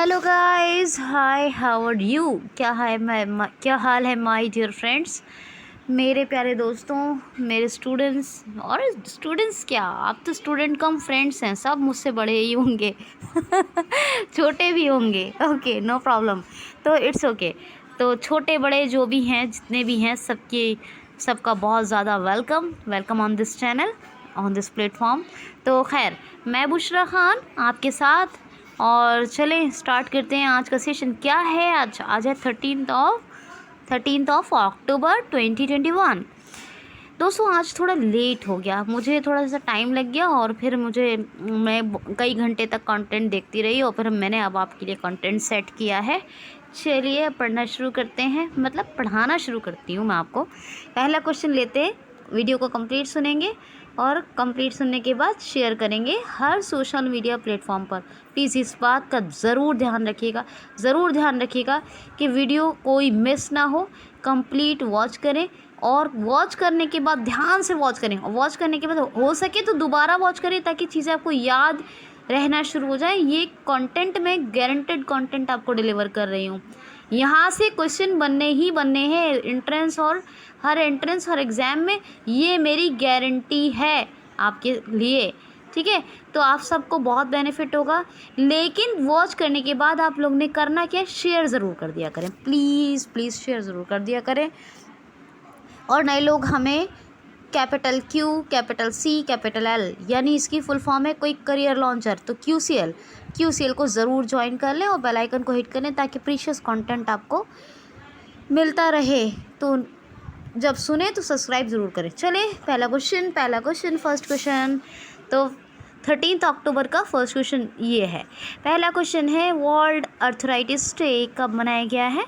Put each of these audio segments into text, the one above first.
Hello guys, hi, how are you. क्या हाल है माय डियर फ्रेंड्स, मेरे प्यारे दोस्तों, मेरे स्टूडेंट्स। और स्टूडेंट्स क्या, आप तो स्टूडेंट कम फ्रेंड्स हैं, सब मुझसे बड़े ही होंगे छोटे भी होंगे, ओके, नो प्रॉब्लम। तो इट्स ओके। तो छोटे बड़े जो भी हैं, जितने भी हैं, सबका बहुत ज़्यादा welcome on this channel, on this platform. तो खैर, मैं बुशरा खान आपके साथ, और चलें स्टार्ट करते हैं। आज का सेशन क्या है? आज है 13 अक्टूबर 2021। दोस्तों, आज थोड़ा लेट हो गया, मुझे थोड़ा सा टाइम लग गया, और फिर मैं कई घंटे तक कंटेंट देखती रही, और फिर मैंने अब आपके लिए कंटेंट सेट किया है। चलिए पढ़ना शुरू करते हैं, मतलब पढ़ाना शुरू करती हूँ मैं आपको। पहला क्वेश्चन लेते हैं, वीडियो को कंप्लीट सुनेंगे, और कंप्लीट सुनने के बाद शेयर करेंगे हर सोशल मीडिया प्लेटफॉर्म पर। प्लीज़ इस बात का ज़रूर ध्यान रखिएगा कि वीडियो कोई मिस ना हो, कंप्लीट वॉच करें, और वॉच करने के बाद ध्यान से वॉच करें, और वॉच करने के बाद हो सके तो दोबारा वॉच करें, ताकि चीज़ें आपको याद रहना शुरू हो जाए। ये कंटेंट में गारंटेड कंटेंट आपको डिलीवर कर रही हूँ। यहाँ से क्वेश्चन बनने ही बनने हैं, एंट्रेंस और एग्ज़ाम में, ये मेरी गारंटी है आपके लिए, ठीक है। तो आप सबको बहुत बेनिफिट होगा, लेकिन वॉच करने के बाद आप लोग ने करना क्या, शेयर ज़रूर कर दिया करें, प्लीज़ शेयर ज़रूर कर दिया करें। और नए लोग हमें capital Q, capital C, capital L, यानी इसकी फुल फॉर्म है कोई करियर लॉन्चर, तो QCL को ज़रूर ज्वाइन कर लें, और बेल आइकन को हिट कर लें, ताकि प्रीशियस कंटेंट आपको मिलता रहे। तो जब सुने तो सब्सक्राइब ज़रूर करें। चलें, पहला क्वेश्चन, फर्स्ट क्वेश्चन। तो 13 अक्टूबर का फर्स्ट क्वेश्चन ये है। पहला क्वेश्चन है, वर्ल्ड अर्थराइटिस डे कब मनाया गया है?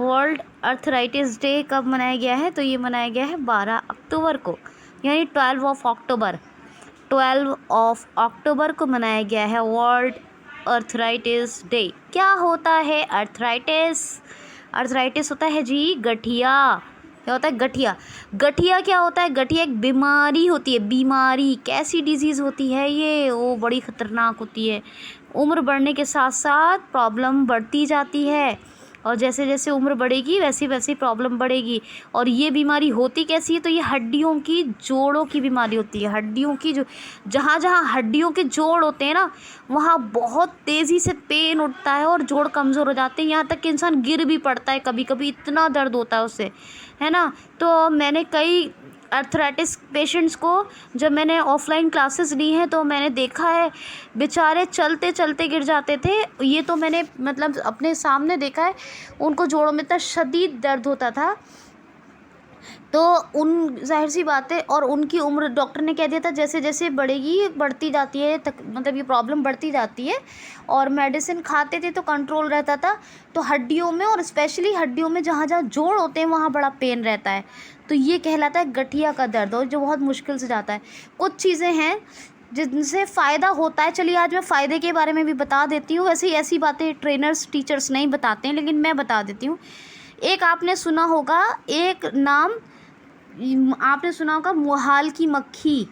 वर्ल्ड अर्थराइटिस डे कब मनाया गया है? तो ये मनाया गया है 12 अक्टूबर को, यानी 12 ऑफ अक्टूबर को मनाया गया है वर्ल्ड अर्थराइटिस डे। क्या होता है अर्थराइटिस? अर्थराइटिस होता है जी गठिया। क्या होता है? गठिया क्या होता है? गठिया एक बीमारी होती है। बीमारी कैसी डिजीज़ होती है ये? वो बड़ी ख़तरनाक होती है। उम्र बढ़ने के साथ साथ प्रॉब्लम बढ़ती जाती है, और जैसे जैसे उम्र बढ़ेगी वैसे वैसे प्रॉब्लम बढ़ेगी। और ये बीमारी होती कैसी है? तो ये हड्डियों की जोड़ों की बीमारी होती है। हड्डियों की जहाँ जहाँ हड्डियों के जोड़ होते हैं ना, वहाँ बहुत तेज़ी से पेन उठता है, और जोड़ कमज़ोर हो जाते हैं, यहाँ तक कि इंसान गिर भी पड़ता है कभी कभी, इतना दर्द होता है उससे, है ना। तो मैंने कई अर्थराइटिस पेशेंट्स को, जब मैंने ऑफलाइन क्लासेस ली हैं, तो मैंने देखा है बेचारे चलते चलते गिर जाते थे। ये तो मैंने मतलब अपने सामने देखा है, उनको जोड़ों में इतना शदीद दर्द होता था। तो जाहिर सी बात है, और उनकी उम्र डॉक्टर ने कह दिया था जैसे जैसे बढ़ती जाती है मतलब ये प्रॉब्लम बढ़ती जाती है, और मेडिसिन खाते थे तो कंट्रोल रहता था। तो हड्डियों में, और स्पेशली हड्डियों में जहाँ जहाँ जोड़ होते हैं, वहाँ बड़ा पेन रहता है। तो ये कहलाता है गठिया का दर्द, और जो बहुत मुश्किल से जाता है। कुछ चीज़ें हैं जिनसे फ़ायदा होता है। चलिए आज मैं फ़ायदे के बारे में भी बता देती हूँ। वैसे ऐसी बातें ट्रेनर्स टीचर्स नहीं बताते हैं, लेकिन मैं बता देती हूँ। एक आपने सुना होगा, एक नाम आपने सुना होगा, मुहाल की मक्खी।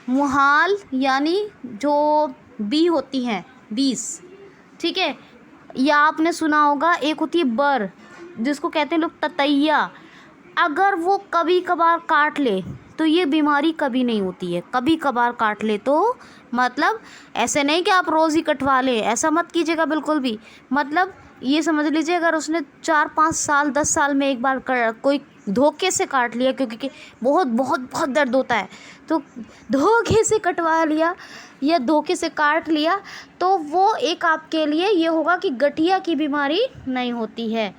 मुहाल यानी जो बी होती हैं, बीस, ठीक है। या आपने सुना होगा, एक होती है बर, जिसको कहते हैं लोग ततैया। अगर वो कभी कभार काट ले तो ये बीमारी कभी नहीं होती है। कभी कभार काट ले तो मतलब ऐसे नहीं कि आप रोज़ ही कटवा लें, ऐसा मत कीजिएगा बिल्कुल भी। मतलब ये समझ लीजिए, अगर उसने 4-5 साल 10 साल में एक बार कोई धोखे से काट लिया, क्योंकि बहुत बहुत बहुत दर्द होता है, तो धोखे से कटवा लिया या धोखे से काट लिया, तो वो एक आपके लिए ये होगा कि गठिया की बीमारी नहीं होती है।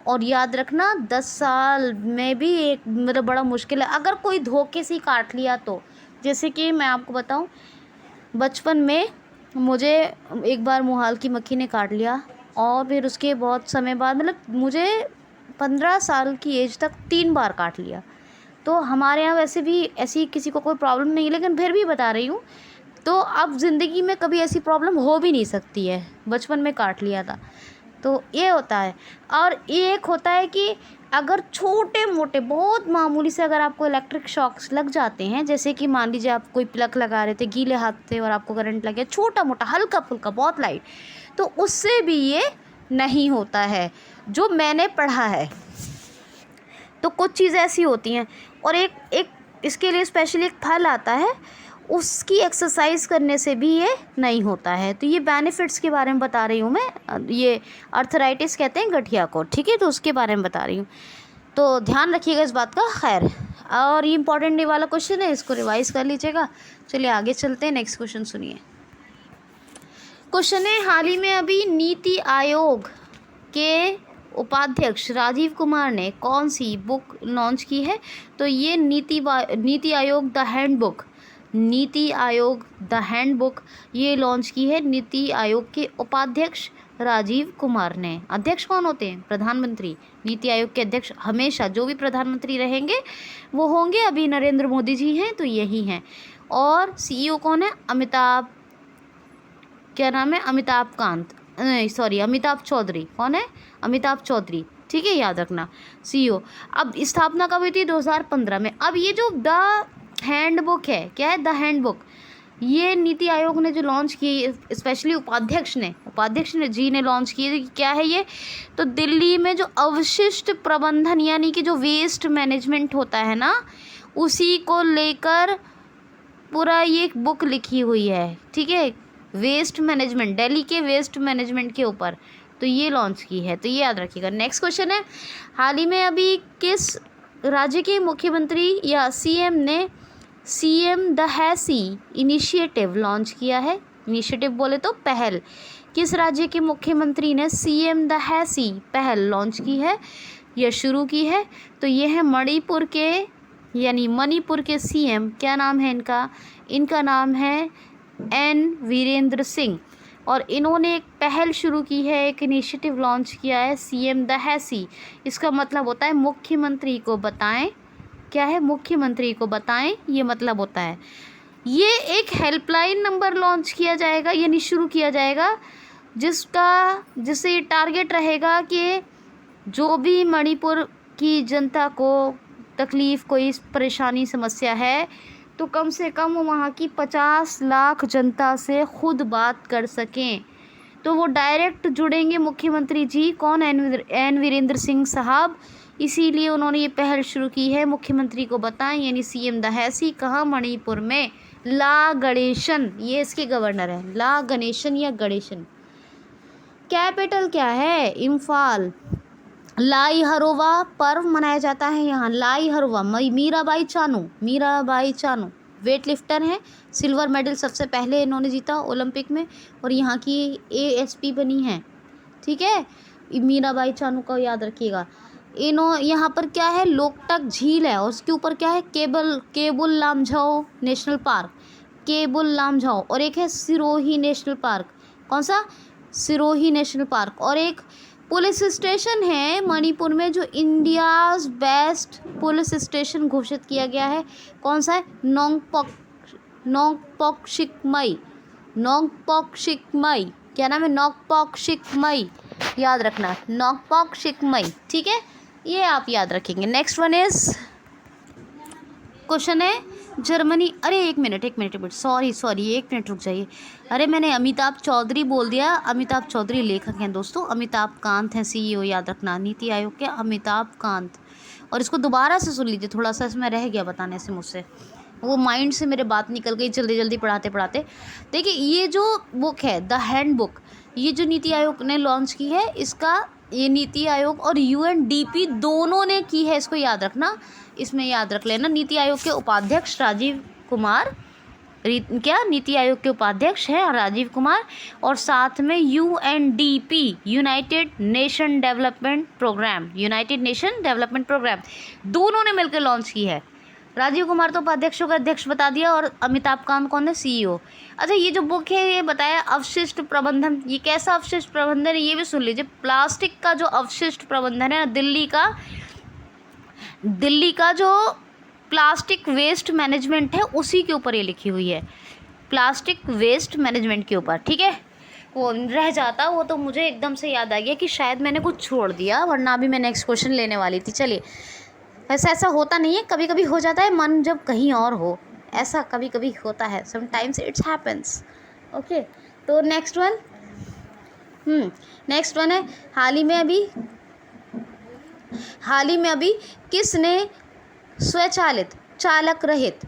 और याद रखना, 10 साल में भी एक मतलब बड़ा मुश्किल है अगर कोई धोखे से काट लिया तो। जैसे कि मैं आपको बताऊं, बचपन में मुझे एक बार मुहाल की मक्खी ने काट लिया, और फिर उसके बहुत समय बाद, मतलब मुझे 15 साल की एज तक 3 बार काट लिया। तो हमारे यहाँ वैसे भी ऐसी किसी को कोई प्रॉब्लम नहीं है, लेकिन फिर भी बता रही हूँ। तो अब ज़िंदगी में कभी ऐसी प्रॉब्लम हो भी नहीं सकती है, बचपन में काट लिया था। तो ये होता है। और एक होता है कि अगर छोटे मोटे बहुत मामूली से अगर आपको इलेक्ट्रिक शॉक्स लग जाते हैं, जैसे कि मान लीजिए आप कोई प्लग लगा रहे थे गीले हाथ से और आपको करंट लग गया, छोटा मोटा हल्का फुल्का बहुत लाइट, तो उससे भी ये नहीं होता है, जो मैंने पढ़ा है। तो कुछ चीज़ें ऐसी होती हैं। और एक इसके लिए स्पेशली एक फल आता है, उसकी एक्सरसाइज करने से भी ये नहीं होता है। तो ये बेनिफिट्स के बारे में बता रही हूँ मैं। ये अर्थराइटिस कहते हैं गठिया को, ठीक है, तो उसके बारे में बता रही हूँ, तो ध्यान रखिएगा इस बात का। खैर, और ये इंपॉर्टेंट डे वाला क्वेश्चन है, इसको रिवाइज कर लीजिएगा। चलिए आगे चलते हैं, नेक्स्ट क्वेश्चन सुनिए। क्वेश्चन है, हाल ही में अभी नीति आयोग के उपाध्यक्ष राजीव कुमार ने कौन सी बुक लॉन्च की है? तो ये NITI Aayog the handbook, NITI Aayog the handbook ये लॉन्च की है नीति आयोग के उपाध्यक्ष राजीव कुमार ने। अध्यक्ष कौन होते हैं? प्रधानमंत्री। नीति आयोग के अध्यक्ष हमेशा जो भी प्रधानमंत्री रहेंगे वो होंगे, अभी नरेंद्र मोदी जी हैं तो यही हैं। और सीईओ कौन है? अमिताभ, क्या नाम है? अमिताभ चौधरी। कौन है? अमिताभ चौधरी, ठीक है, याद रखना, सीईओ। अब स्थापना कब हुई थी? 2015 में। अब ये जो द हैंडबुक है, क्या है? द हैंडबुक, ये नीति आयोग ने जो लॉन्च की, स्पेशली उपाध्यक्ष ने लॉन्च की, क्या है ये? तो दिल्ली में जो अवशिष्ट प्रबंधन यानी कि जो वेस्ट मैनेजमेंट होता है ना, उसी को लेकर पूरा ये एक बुक लिखी हुई है, ठीक है, वेस्ट मैनेजमेंट, दिल्ली के वेस्ट मैनेजमेंट के ऊपर, तो ये लॉन्च की है, तो ये याद रखिएगा। नेक्स्ट क्वेश्चन है, हाल ही में अभी किस राज्य के मुख्यमंत्री या सीएम ने सीएम दहैसी इनिशिएटिव लॉन्च किया है? इनिशिएटिव बोले तो पहल। किस राज्य के मुख्यमंत्री ने सीएम दहैसी पहल लॉन्च की है या शुरू की है? तो ये है मणिपुर के, यानी मणिपुर के सीएम, क्या नाम है इनका? इनका नाम है एन वीरेंद्र सिंह, और इन्होंने एक पहल शुरू की है, एक इनिशिएटिव लॉन्च किया है, सीएम दहैसी। इसका मतलब होता है मुख्यमंत्री को बताएं। क्या है? मुख्यमंत्री को बताएं, ये मतलब होता है। ये एक हेल्पलाइन नंबर लॉन्च किया जाएगा, यानी शुरू किया जाएगा, जिससे टारगेट रहेगा कि जो भी मणिपुर की जनता को तकलीफ़, कोई परेशानी, समस्या है, तो कम से कम वहाँ की 50 लाख जनता से खुद बात कर सकें। तो वो डायरेक्ट जुड़ेंगे मुख्यमंत्री जी, कौन? एन वीरेंद्र सिंह साहब। इसीलिए उन्होंने ये पहल शुरू की है, मुख्यमंत्री को बताएं, यानी सीएम दहैसी। कहाँ? मणिपुर में। ला गणेशन, ये इसके गवर्नर हैं, ला गणेशन या गणेशन। कैपिटल क्या है? इम्फाल। लाई हरोवा पर्व मनाया जाता है यहाँ, लाई हरोवा। मीराबाई चानू वेट लिफ्टर हैं, सिल्वर मेडल सबसे पहले इन्होंने जीता ओलंपिक में, और यहाँ की एएसपी बनी हैं, ठीक है, मीराबाई चानू का याद रखिएगा। यहाँ पर क्या है? लोकटक झील है, और उसके ऊपर क्या है? Keibul Lamjao national park, Keibul Lamjao. और एक है सिरोही नेशनल पार्क। कौन सा? Sirohi national park. और एक पुलिस स्टेशन है मणिपुर में, जो इंडियाज़ बेस्ट पुलिस स्टेशन घोषित किया गया है। कौन सा है? नोंगपोक शिकमई। क्या नाम है? नोंगपोक शिकमई, याद रखना, नोंगपोक शिकमई, ठीक है, ये आप याद रखेंगे। नेक्स्ट वन इज क्वेश्चन है, जर्मनी, अरे एक मिनट सॉरी 1 मिनट रुक जाइए। अरे मैंने अमिताभ चौधरी बोल दिया। अमिताभ चौधरी लेखक हैं दोस्तों, अमिताभ कांत हैं सीईओ, याद रखना, नीति आयोग के अमिताभ कांत। और इसको दोबारा से सुन लीजिए, थोड़ा सा इसमें रह गया बताने से मुझसे, वो माइंड से मेरे बात निकल गई जल्दी पढ़ाते। देखिए, ये जो बुक है द हैंडबुक, ये जो नीति आयोग ने लॉन्च की है, इसका ये नीति आयोग और यूएनडीपी दोनों ने की है, इसको याद रखना, इसमें याद रख लेना। नीति आयोग के उपाध्यक्ष राजीव कुमार, क्या नीति आयोग के उपाध्यक्ष हैं राजीव कुमार, और साथ में UNDP, united nation development programme, दोनों ने मिलकर लॉन्च की है। राजीव कुमार तो उपाध्यक्षों का अध्यक्ष बता दिया, और अमिताभ कांत कौन है? सीईओ। अच्छा, ये जो बुक है ये बताया अवशिष्ट प्रबंधन, ये कैसा अवशिष्ट प्रबंधन है ये भी सुन लीजिए। प्लास्टिक का जो अवशिष्ट प्रबंधन है, दिल्ली का जो प्लास्टिक वेस्ट मैनेजमेंट है, उसी के ऊपर ये लिखी हुई है, प्लास्टिक वेस्ट मैनेजमेंट के ऊपर, ठीक है। वो रह जाता, वो तो मुझे एकदम से याद आ गया कि शायद मैंने कुछ छोड़ दिया, वरना अभी मैं नेक्स्ट क्वेश्चन लेने वाली थी। चलिए, ऐसा होता नहीं है, कभी कभी हो जाता है मन जब कहीं और हो, ऐसा कभी कभी होता है, समटाइम्स इट्स हैपन्स। ओके, तो नेक्स्ट वन, नेक्स्ट वन है, हाल ही में अभी किसने स्वचालित चालक रहित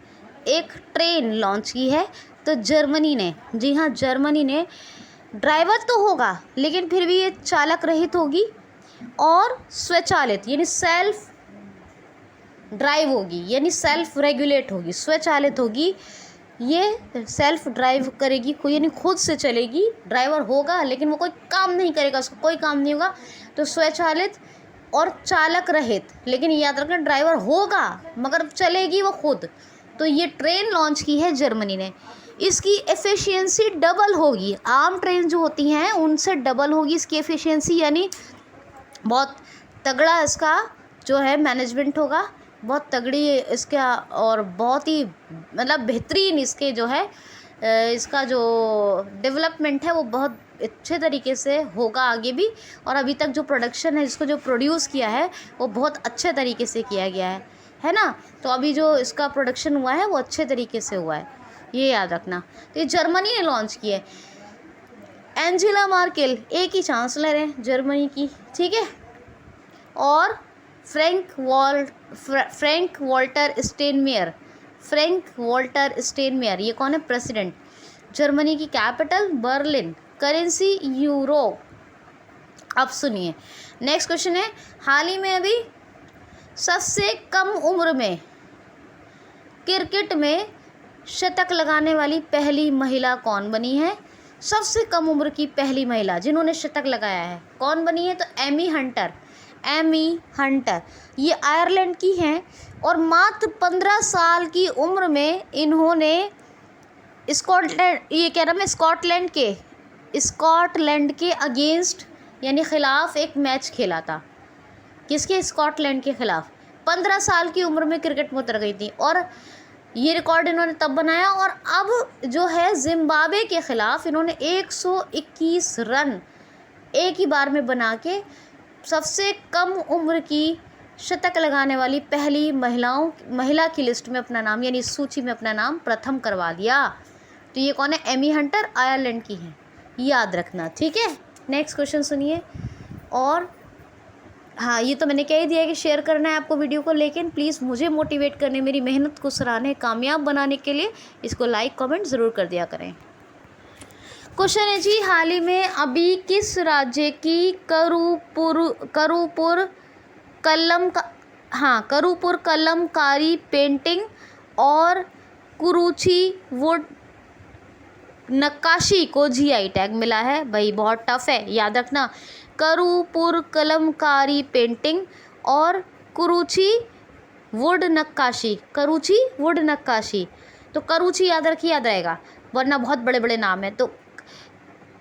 एक ट्रेन लॉन्च की है? तो जर्मनी ने। जी हाँ, जर्मनी ने। ड्राइवर तो होगा लेकिन फिर भी ये चालक रहित होगी और स्वचालित यानी सेल्फ ड्राइव होगी, यानी सेल्फ रेगुलेट होगी, स्वचालित होगी। ये सेल्फ ड्राइव करेगी, कोई यानी खुद से चलेगी। ड्राइवर होगा लेकिन वो कोई काम नहीं करेगा, उसको कोई काम नहीं होगा। तो स्वचालित और चालक रहित, लेकिन याद रखना ड्राइवर होगा मगर चलेगी वो खुद। तो ये ट्रेन लॉन्च की है जर्मनी ने। इसकी एफिशिएंसी डबल होगी, आम ट्रेन जो होती हैं उनसे डबल होगी इसकी एफिशिएंसी, यानी बहुत तगड़ा इसका जो है मैनेजमेंट होगा, बहुत तगड़ी इसका और बहुत ही मतलब बेहतरीन इसके जो है इसका जो डेवलपमेंट है वो बहुत अच्छे तरीके से होगा आगे भी। और अभी तक जो प्रोडक्शन है, जिसको जो प्रोड्यूस किया है वो बहुत अच्छे तरीके से किया गया है ना। तो अभी जो इसका प्रोडक्शन हुआ है वो अच्छे तरीके से हुआ है, ये याद रखना। तो ये जर्मनी ने लॉन्च किया है। एंजेला मार्केल एक ही चांसलर है जर्मनी की, ठीक है। और फ्रैंक वॉल्टर स्टेनमेयर ये कौन है? प्रेसिडेंट। जर्मनी की कैपिटल बर्लिन, करेंसी यूरो। अब सुनिए नेक्स्ट क्वेश्चन है, हाल ही में अभी सबसे कम उम्र में क्रिकेट में शतक लगाने वाली पहली महिला कौन बनी है? सबसे कम उम्र की पहली महिला जिन्होंने शतक लगाया है कौन बनी है? तो एमी हंटर। ये आयरलैंड की हैं और मात्र 15 साल की उम्र में इन्होंने स्कॉटलैंड के अगेंस्ट यानी ख़िलाफ़ एक मैच खेला था। किसके? स्कॉटलैंड के ख़िलाफ़। 15 साल की उम्र में क्रिकेट में उतर गई थी और ये रिकॉर्ड इन्होंने तब बनाया। और अब जो है जिम्बाब्वे के ख़िलाफ़ इन्होंने 121 रन एक ही बार में बना के सबसे कम उम्र की शतक लगाने वाली पहली महिला की लिस्ट में अपना नाम यानी सूची में अपना नाम प्रथम करवा दिया। तो ये कौन है? एमी हंटर, आयरलैंड की हैं, याद रखना, ठीक है। नेक्स्ट क्वेश्चन सुनिए। और हाँ, ये तो मैंने कह ही दिया है कि शेयर करना है आपको वीडियो को, लेकिन प्लीज़ मुझे मोटिवेट करने, मेरी मेहनत को सराहने, कामयाब बनाने के लिए इसको लाइक कमेंट ज़रूर कर दिया करें। क्वेश्चन है जी, हाल ही में अभी किस राज्य की करूपुर कलमकारी पेंटिंग और कुरुची वुड नक्काशी को जीआई टैग मिला है? भाई बहुत टफ है, याद रखना। करूपुर कलमकारी पेंटिंग और कुरुची वुड नक्काशी। तो करूची याद रखिए, याद रहेगा, वरना बहुत बड़े बड़े नाम है। तो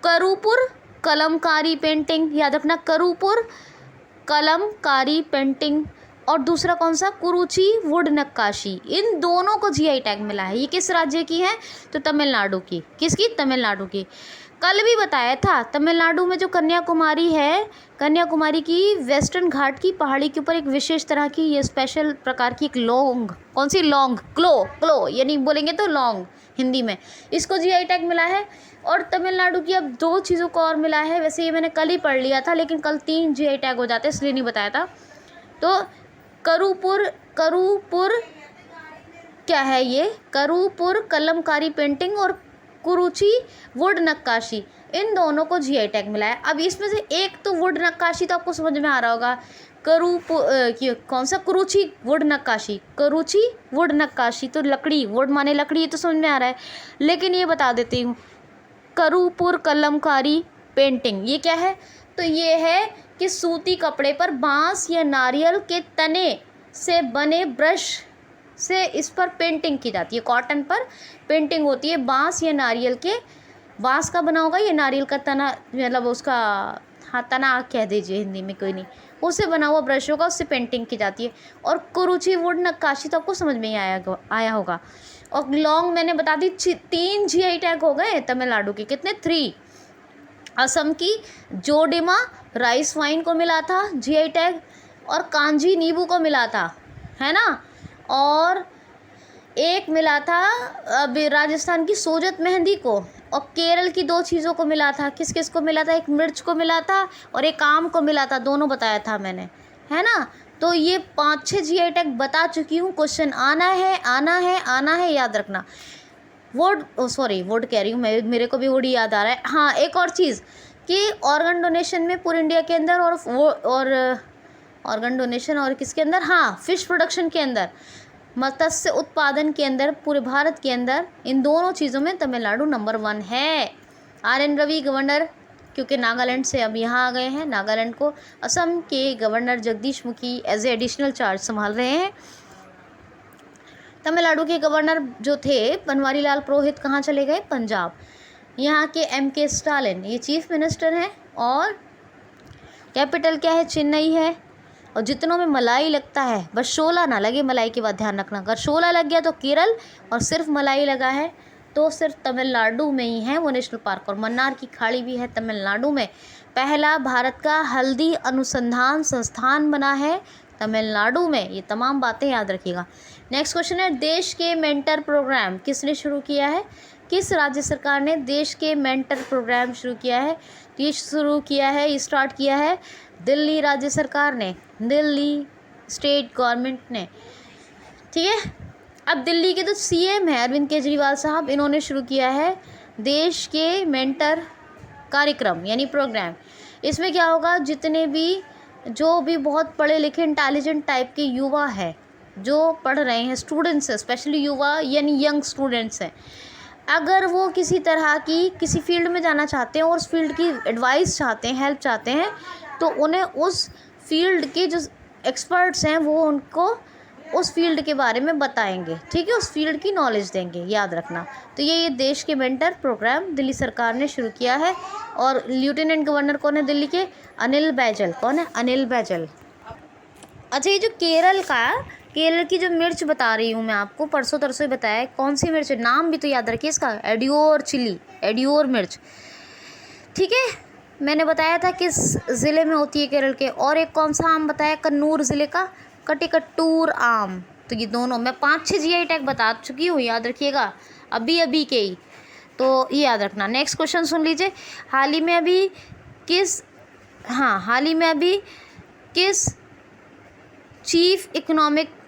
करूपुर कलमकारी पेंटिंग याद रखना, करूपुर कलमकारी पेंटिंग, और दूसरा कौन सा? कुरुची वुड नक्काशी। इन दोनों को जीआई टैग मिला है। ये किस राज्य की है? तो तमिलनाडु की। किसकी? तमिलनाडु की। कल भी बताया था, तमिलनाडु में जो कन्याकुमारी है, कन्याकुमारी की वेस्टर्न घाट की पहाड़ी के ऊपर एक विशेष तरह की ये स्पेशल प्रकार की एक लौंग, कौन सी लौंग? क्लो यानी बोलेंगे तो लौंग हिंदी में, इसको जीआई टैग मिला है। और तमिलनाडु की अब 2 चीज़ों को और मिला है। वैसे ये मैंने कल ही पढ़ लिया था, लेकिन कल 3 जीआई टैग हो जाते इसलिए नहीं बताया था। तो करूपुर क्या है ये? करूपुर कलमकारी पेंटिंग और कुरुची वुड नक्काशी, इन दोनों को जीआई टैग मिला है। अब इसमें से एक तो वुड नक्काशी तो आपको समझ में आ रहा होगा, कौन सा? कुरुची वुड नक्काशी तो लकड़ी, वुड माने लकड़ी, ये तो समझ में आ रहा है। लेकिन ये बता देती हूँ, करूपुर कलमकारी पेंटिंग ये क्या है? तो ये है कि सूती कपड़े पर बांस या नारियल के तने से बने ब्रश से इस पर पेंटिंग की जाती है। कॉटन पर पेंटिंग होती है, बांस या नारियल के, बांस का बना होगा या नारियल का तना, मतलब उसका, हाँ तना कह दीजिए हिंदी में, कोई नहीं, उससे बना हुआ ब्रश होगा, उससे पेंटिंग की जाती है। और कुरुची वुड नक्काशी तो आपको समझ में ही आया होगा। और लौंग मैंने बता दी, 3 जीआई टैग हो गए तमिलनाडु के। कितने? 3। असम की जोडिमा राइस वाइन को मिला था जीआई टैग, और कांजी नींबू को मिला था, है ना। और एक मिला था अभी राजस्थान की सोजत मेहंदी को, और केरल की 2 चीज़ों को मिला था। किस किस को मिला था? एक मिर्च को मिला था और एक आम को मिला था, दोनों बताया था मैंने, है ना। तो ये 5-6 जीआई टैग बता चुकी हूँ। क्वेश्चन आना है, आना है, आना है, याद रखना। वर्ड वर्ड कह रही हूँ मैं, मेरे को भी वर्ड याद आ रहा है। हाँ, एक और चीज़ कि ऑर्गन डोनेशन में पूरे इंडिया के अंदर और ऑर्गन डोनेशन और किसके अंदर, हाँ, फिश प्रोडक्शन के अंदर, मत्स्य उत्पादन के अंदर, पूरे भारत के अंदर, इन दोनों चीज़ों में तमिलनाडु नंबर 1 है। RN रवि गवर्नर, क्योंकि नागालैंड से अब यहाँ आ गए हैं, नागालैंड को असम के governor Jagdish Mukhi as a additional charge संभाल रहे हैं। तमिलनाडु के गवर्नर जो थे बनवारी लाल पुरोहित कहाँ चले गए? पंजाब। यहाँ के MK स्टालिन ये चीफ मिनिस्टर हैं और कैपिटल क्या है? चेन्नई है। और जितनों में मलाई लगता है, बस शोला ना लगे मलाई के बाद ध्यान रखना। अगर शोला लग गया तो केरल, और सिर्फ मलाई लगा है तो सिर्फ तमिलनाडु में ही है वो नेशनल पार्क। और मन्नार की खाड़ी भी है तमिलनाडु में। पहला भारत का हल्दी अनुसंधान संस्थान बना है तमिलनाडु में। ये तमाम बातें याद रखिएगा। नेक्स्ट क्वेश्चन है, देश के मेंटर प्रोग्राम किसने शुरू किया है? किस राज्य सरकार ने देश के मेंटर प्रोग्राम शुरू किया है? ये शुरू किया है, ये स्टार्ट किया है दिल्ली राज्य सरकार ने, दिल्ली स्टेट गवर्नमेंट ने, ठीक है। अब दिल्ली के तो CM है अरविंद केजरीवाल साहब, इन्होंने शुरू किया है देश के मेंटर कार्यक्रम यानी प्रोग्राम। इसमें क्या होगा, जितने भी जो भी बहुत पढ़े लिखे इंटेलिजेंट टाइप के युवा है जो पढ़ रहे हैं, स्टूडेंट्स हैं, स्पेशली युवा यानी यंग स्टूडेंट्स हैं, अगर वो किसी तरह की किसी फील्ड में जाना चाहते हैं और उस फील्ड की एडवाइस चाहते हैं, हेल्प चाहते हैं, तो उन्हें उस फील्ड के जो एक्सपर्ट्स हैं वो उनको उस फील्ड के बारे में बताएंगे, ठीक है, उस फील्ड की नॉलेज देंगे, याद रखना। तो ये देश के मेंटर प्रोग्राम दिल्ली सरकार ने शुरू किया है। और लेफ्टिनेंट गवर्नर कौन है दिल्ली के? अनिल बैजल। कौन है? अनिल बैजल। अच्छा, ये जो केरल की जो मिर्च बता रही हूँ मैं आपको, परसों तरसों बताया है, कौन सी मिर्च है, नाम भी तो याद रखिए इसका, एडियोर चिली, एडियोर मिर्च, ठीक है। मैंने बताया था किस ज़िले में होती है केरल के। और एक कौन सा आम बताया? कन्नूर ज़िले का कटिकट्टूर आम। तो ये दोनों मैं 5-6 जीआई टैग बता चुकी हूँ, याद रखिएगा, अभी के ही, तो ये याद रखना। नेक्स्ट क्वेश्चन सुन लीजिए, हाल ही में अभी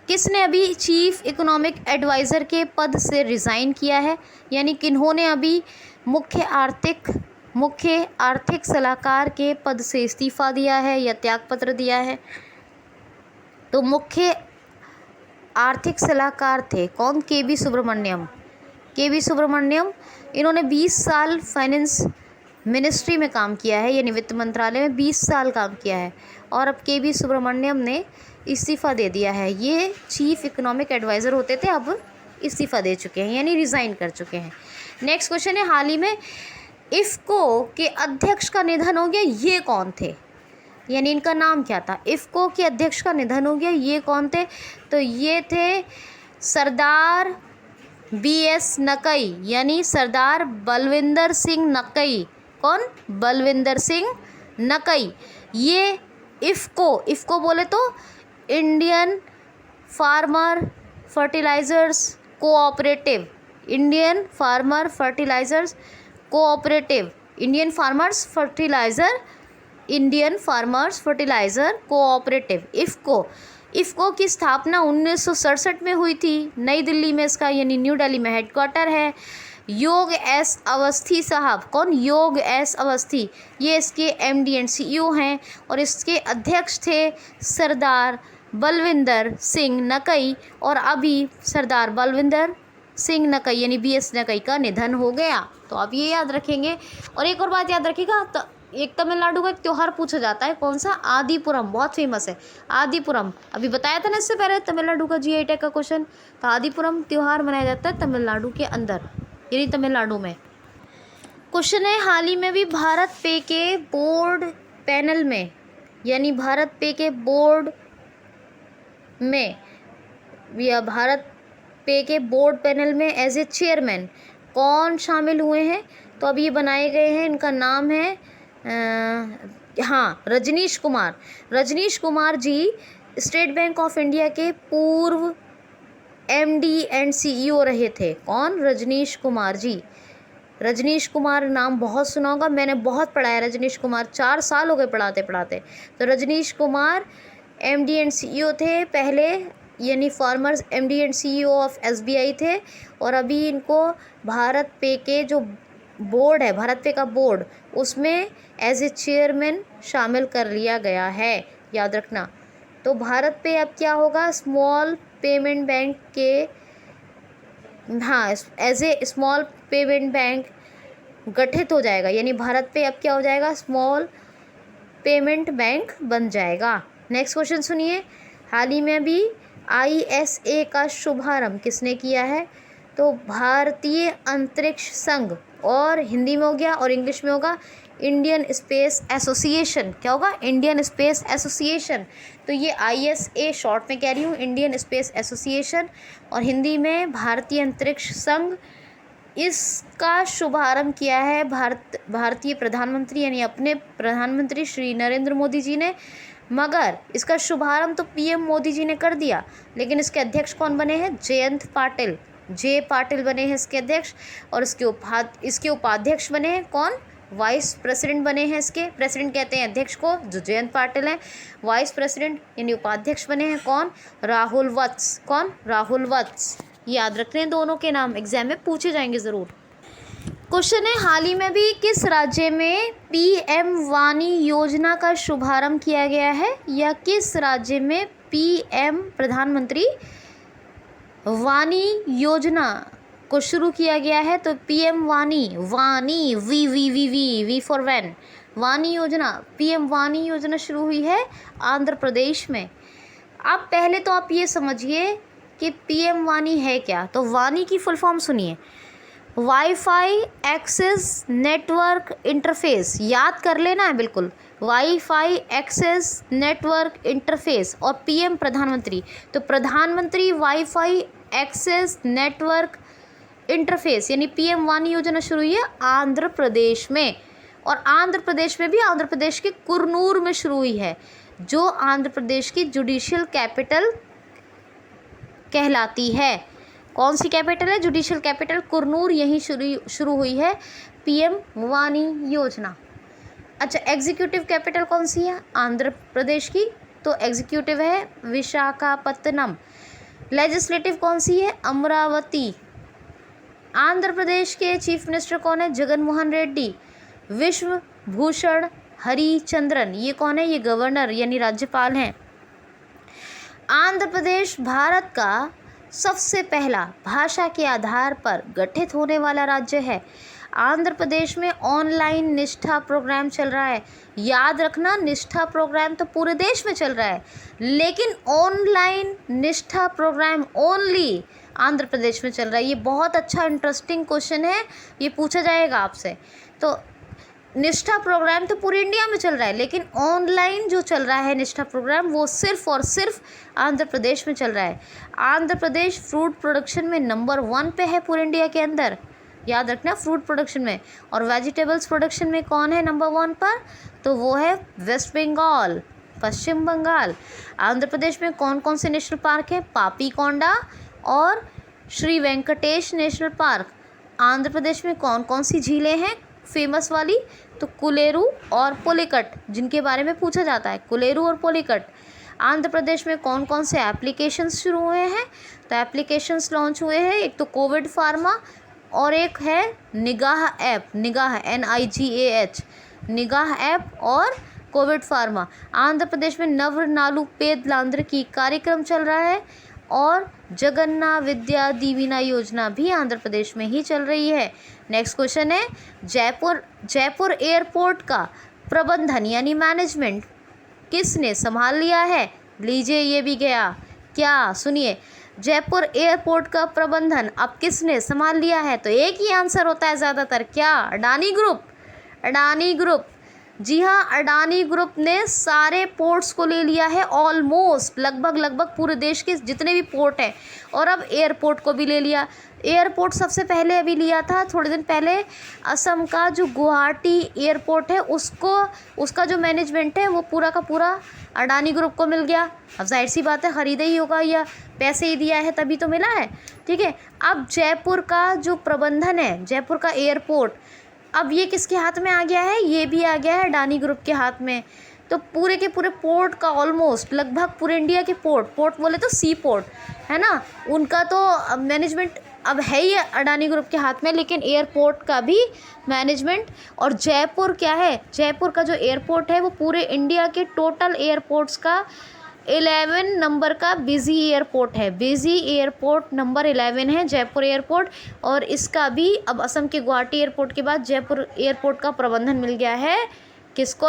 किसने अभी चीफ इकोनॉमिक एडवाइज़र के पद से रिज़ाइन किया है? यानी किन्होंने अभी मुख्य आर्थिक सलाहकार के पद से इस्तीफ़ा दिया है या त्यागपत्र दिया है? तो मुख्य आर्थिक सलाहकार थे कौन? केवी सुब्रमण्यम। इन्होंने 20 साल फाइनेंस मिनिस्ट्री में काम किया है, यानी वित्त मंत्रालय में 20 साल काम किया है। और अब केवी सुब्रमण्यम ने इस्तीफ़ा दे दिया है। ये चीफ इकोनॉमिक एडवाइज़र होते थे, अब इस्तीफ़ा दे चुके हैं, यानी रिज़ाइन कर चुके हैं। नेक्स्ट क्वेश्चन है, हाल ही में इफ़को के अध्यक्ष का निधन हो गया, ये कौन थे? यानी इनका नाम क्या था? इफ़को के अध्यक्ष का निधन हो गया, ये कौन थे? तो ये थे सरदार BS नकई, यानी सरदार बलविंदर सिंह नकई। कौन? बलविंदर सिंह नकई। ये इफ़को बोले तो Indian farmer fertilisers cooperative, Indian farmers fertiliser cooperative, IFFCO की स्थापना 1967 में हुई थी, नई दिल्ली में इसका यानी न्यू दिल्ली में हेडक्वार्टर है। योग एस अवस्थी साहब, कौन? योग एस अवस्थी, ये इसके MD एंड CEO हैं। और इसके अध्यक्ष थे सरदार बलविंदर सिंह नकई। और अभी सरदार बलविंदर सिंह नकई यानी BS नकई का निधन हो गया। तो आप ये याद रखेंगे। और एक और बात याद रखिएगा, तो एक तमिलनाडु का एक त्यौहार पूछा जाता है, कौन सा? आदिपुरम, बहुत फेमस है आदिपुरम। अभी बताया था ना इससे पहले तमिलनाडु का GI टैग का क्वेश्चन। तो आदिपुरम त्यौहार मनाया जाता है तमिलनाडु के अंदर, यानी तमिलनाडु में। क्वेश्चन है, हाल ही में भी भारत पे के बोर्ड पैनल में, यानी भारत पे के बोर्ड में या भारत पे के बोर्ड पैनल में एज ए चेयरमैन कौन शामिल हुए हैं? तो अब ये बनाए गए हैं, इनका नाम है Rajneesh Kumar ji state bank of India के पूर्व MD एंड CEO रहे थे। कौन? रजनीश कुमार जी। रजनीश कुमार नाम बहुत सुना होगा, मैंने बहुत पढ़ा है रजनीश कुमार, 4 साल हो गए पढ़ाते पढ़ाते। तो Rajneesh Kumar MD and CEO थे पहले, यानी former MD and CEO of SBI थे, और अभी इनको भारत पे के जो बोर्ड है, भारत पे का बोर्ड, उसमें एज ए चेयरमैन शामिल कर लिया गया है, याद रखना। तो भारत पे अब क्या होगा, स्मॉल पेमेंट बैंक के, हाँ, as a small payment bank गठित हो जाएगा, यानी भारत पे अब क्या हो जाएगा, स्मॉल पेमेंट बैंक बन जाएगा। नेक्स्ट क्वेश्चन सुनिए, हाल ही में भी ISA का शुभारंभ किसने किया है, तो भारतीय अंतरिक्ष संघ, और हिंदी में हो गया और इंग्लिश में होगा इंडियन स्पेस एसोसिएशन। क्या होगा, इंडियन स्पेस एसोसिएशन। तो ये ISA शॉर्ट में कह रही हूँ, इंडियन स्पेस एसोसिएशन, और हिंदी में भारतीय अंतरिक्ष संघ। इसका शुभारंभ किया है भारतीय प्रधानमंत्री, यानी अपने प्रधानमंत्री श्री नरेंद्र मोदी जी ने। मगर इसका शुभारंभ तो PM मोदी जी ने कर दिया, लेकिन इसके अध्यक्ष कौन बने हैं, जयंत पाटिल, J पाटिल बने हैं इसके अध्यक्ष, और इसके उपाध्यक्ष बने हैं कौन, वाइस प्रेसिडेंट बने हैं इसके, प्रेसिडेंट कहते हैं अध्यक्ष को जो जयंत पाटिल हैं, वाइस प्रेसिडेंट यानी उपाध्यक्ष बने हैं कौन, राहुल वत्स। कौन, राहुल वत्स। याद रख लें, दोनों के नाम एग्जाम में पूछे जाएंगे ज़रूर। क्वेश्चन है, हाल ही में भी किस राज्य में PM वानी योजना का शुभारंभ किया गया है, या किस राज्य में PM प्रधानमंत्री वानी योजना को शुरू किया गया है, तो PM वानी, वानी वी फॉर वैन, वानी योजना, PM वानी योजना शुरू हुई है आंध्र प्रदेश में। अब पहले तो आप ये समझिए कि PM वानी है क्या, तो वानी की फुल फॉर्म सुनिए, वाईफाई एक्सेस नेटवर्क इंटरफेस, याद कर लेना है बिल्कुल, वाईफाई एक्सेस नेटवर्क इंटरफेस, और PM प्रधानमंत्री, तो प्रधानमंत्री वाईफाई एक्सेस नेटवर्क इंटरफेस, यानी PM वानी योजना शुरू हुई है आंध्र प्रदेश में। और आंध्र प्रदेश में भी आंध्र प्रदेश के कुरनूर में शुरू हुई है, जो आंध्र प्रदेश की जुडिशियल कैपिटल कहलाती है। कौन सी कैपिटल है, जुडिशियल कैपिटल कुरनूर, यहीं शुरू हुई है PM वानी योजना। अच्छा, एग्जीक्यूटिव कैपिटल कौन सी है आंध्र प्रदेश की, तो एग्जीक्यूटिव है विशाखापत्तनम। लेजिस्लेटिव कौन सी है, अमरावती। आंध्र प्रदेश के चीफ मिनिस्टर कौन है, जगन मोहन रेड्डी। विश्व भूषण हरिचंद्रन, ये कौन है, ये गवर्नर यानी राज्यपाल हैं। आंध्र प्रदेश भारत का सबसे पहला भाषा के आधार पर गठित होने वाला राज्य है। आंध्र प्रदेश में ऑनलाइन निष्ठा प्रोग्राम चल रहा है। याद रखना, निष्ठा प्रोग्राम तो पूरे देश में चल रहा है, लेकिन ऑनलाइन निष्ठा प्रोग्राम ओनली आंध्र प्रदेश में चल रहा है। ये बहुत अच्छा इंटरेस्टिंग क्वेश्चन है, ये पूछा जाएगा आपसे। तो निष्ठा प्रोग्राम तो पूरे इंडिया में चल रहा है, लेकिन ऑनलाइन जो चल रहा है निष्ठा प्रोग्राम, वो सिर्फ और सिर्फ आंध्र प्रदेश में चल रहा है। आंध्र प्रदेश फ्रूट प्रोडक्शन में नंबर 1 पे है पूरे इंडिया के अंदर, याद रखना, फ्रूट प्रोडक्शन में। और वेजिटेबल्स प्रोडक्शन में कौन है नंबर 1 पर, तो वो है वेस्ट बंगाल, पश्चिम बंगाल। आंध्र प्रदेश में कौन कौन से नेशनल पार्क हैं, पापी कोंडा और श्री वेंकटेश नेशनल पार्क। आंध्र प्रदेश में कौन कौन सी झीलें हैं फेमस वाली, तो कुलेरू और पुलिकट, जिनके बारे में पूछा जाता है, कुलेरू और पुलिकट। आंध्र प्रदेश में कौन कौन से एप्लीकेशंस शुरू हुए हैं, तो एप्लीकेशंस लॉन्च हुए हैं, एक तो कोविड फार्मा और एक है निगाह ऐप, निगाह NIGAH, निगाह ऐप और कोविड फार्मा। आंध्र प्रदेश में नवनालू पेद लांद्र की कार्यक्रम चल रहा है, और जगन्ना विद्या दीविना योजना भी आंध्र प्रदेश में ही चल रही है। नेक्स्ट क्वेश्चन है, जयपुर एयरपोर्ट का प्रबंधन यानी मैनेजमेंट किसने संभाल लिया है, लीजिए ये भी गया, क्या, सुनिए, जयपुर एयरपोर्ट का प्रबंधन अब किसने संभाल लिया है, तो एक ही आंसर होता है ज़्यादातर, क्या, अडानी ग्रुप। अडानी ग्रुप जी हाँ, अडानी ग्रुप ने सारे पोर्ट्स को ले लिया है, ऑलमोस्ट लगभग पूरे देश के जितने भी पोर्ट हैं, और अब एयरपोर्ट को भी ले लिया। एयरपोर्ट सबसे पहले अभी लिया था थोड़े दिन पहले, असम का जो गुवाहाटी एयरपोर्ट है उसका जो मैनेजमेंट है वो पूरा का पूरा अडानी ग्रुप को मिल गया। अब जाहिर सी बात है ख़रीदा ही होगा, या पैसे ही दिया है तभी तो मिला है, ठीक है। अब जयपुर का जो प्रबंधन है, जयपुर का एयरपोर्ट, अब ये किसके हाथ में आ गया है? ये भी आ गया है अडानी ग्रुप के हाथ में। तो पूरे के पूरे पोर्ट का ऑलमोस्ट लगभग पूरे इंडिया के पोर्ट बोले तो सी पोर्ट है ना, उनका तो मैनेजमेंट अब है ही अडानी ग्रुप के हाथ में, लेकिन एयरपोर्ट का भी मैनेजमेंट। और जयपुर क्या है, जयपुर का जो एयरपोर्ट है वो पूरे इंडिया के टोटल एयरपोर्ट्स का 11 नंबर का बिजी एयरपोर्ट है। बिजी एयरपोर्ट नंबर 11 है जयपुर एयरपोर्ट, और इसका भी अब असम के गुवाहाटी एयरपोर्ट के बाद जयपुर एयरपोर्ट का प्रबंधन मिल गया है किसको?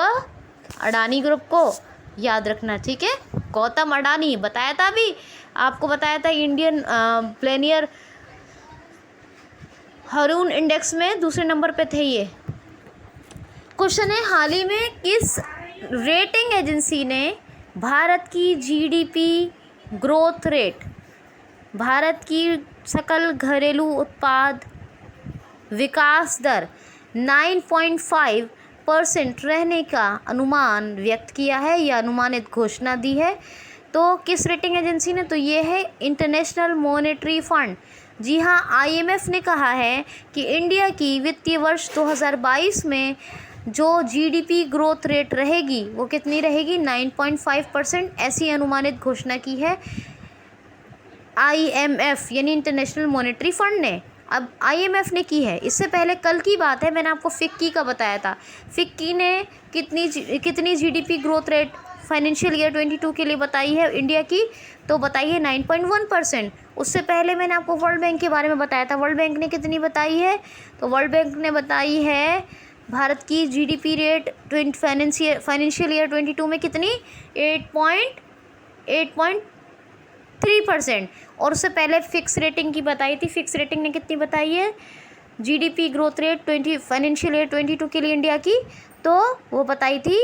अडानी ग्रुप को, याद रखना, ठीक है। गौतम अडानी, बताया था अभी आपको, बताया था इंडियन प्लेनियर हरून इंडेक्स में दूसरे नंबर पे थे ये। क्वेश्चन है, हाल ही में किस रेटिंग एजेंसी ने भारत की जीडीपी ग्रोथ रेट, भारत की सकल घरेलू उत्पाद विकास दर 9.5% रहने का अनुमान व्यक्त किया है या अनुमानित घोषणा दी है? तो किस रेटिंग एजेंसी ने? तो ये है इंटरनेशनल मॉनेटरी फंड। जी हाँ, आईएमएफ ने कहा है कि इंडिया की वित्तीय वर्ष 2022 में जो जीडीपी ग्रोथ रेट रहेगी वो कितनी रहेगी? 9.5%, ऐसी अनुमानित घोषणा की है आईएमएफ यानी इंटरनेशनल मॉनेटरी फंड ने। अब आईएमएफ ने की है, इससे पहले कल की बात है, मैंने आपको फिक्की का बताया था। फिक्की ने कितनी GDP growth rate financial year 22 के लिए बताई है इंडिया की? तो बताई है 9.1%। उससे पहले मैंने आपको वर्ल्ड बैंक के बारे में बताया था, वर्ल्ड बैंक ने कितनी बताई है? तो वर्ल्ड बैंक ने बताई है भारत की जीडीपी रेट फाइनेंशियल ईयर 22 में कितनी? 8.3%। और उससे पहले फिक्स रेटिंग की बताई थी, फिक्स रेटिंग ने कितनी बताई है GDP growth rate financial year 22 के लिए इंडिया की? तो वो बताई थी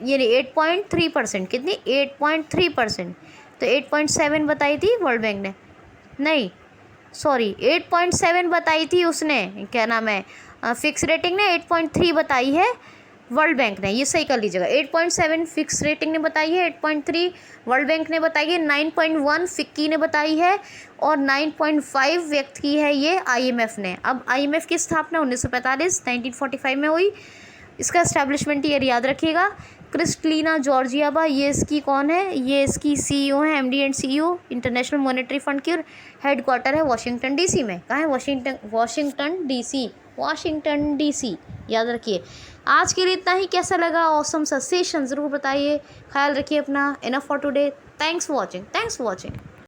ये 8.3%। कितनी? 8.3%। तो 8.7 बताई थी वर्ल्ड बैंक ने, नहीं सॉरी 8.7 बताई थी उसने, क्या नाम है, फिक्स रेटिंग ने 8.3 बताई है वर्ल्ड बैंक ने, ये सही कर लीजिएगा। 8.7 फिक्स रेटिंग ने बताई है, 8.3 वर्ल्ड बैंक ने बताई है, 9.1 फिक्की ने बताई है, और 9.5 व्यक्त की है ये आईएमएफ ने। अब आईएमएफ की स्थापना 1945 में हुई, इसका एस्टैब्लिशमेंट ईयर याद रखिएगा। क्रिस्टलिना जॉर्जियावा, ये इसकी कौन है? ये इसकी सीईओ है, MD and CEO international monetary fund की, और हेडक्वार्टर है वाशिंगटन डीसी में। कहाँ है? वाशिंगटन डीसी, याद रखिए। आज के लिए इतना ही। कैसा लगा ऑसम सा सेशन ज़रूर बताइए। ख्याल रखिए अपना। Enough for today. Thanks for watching.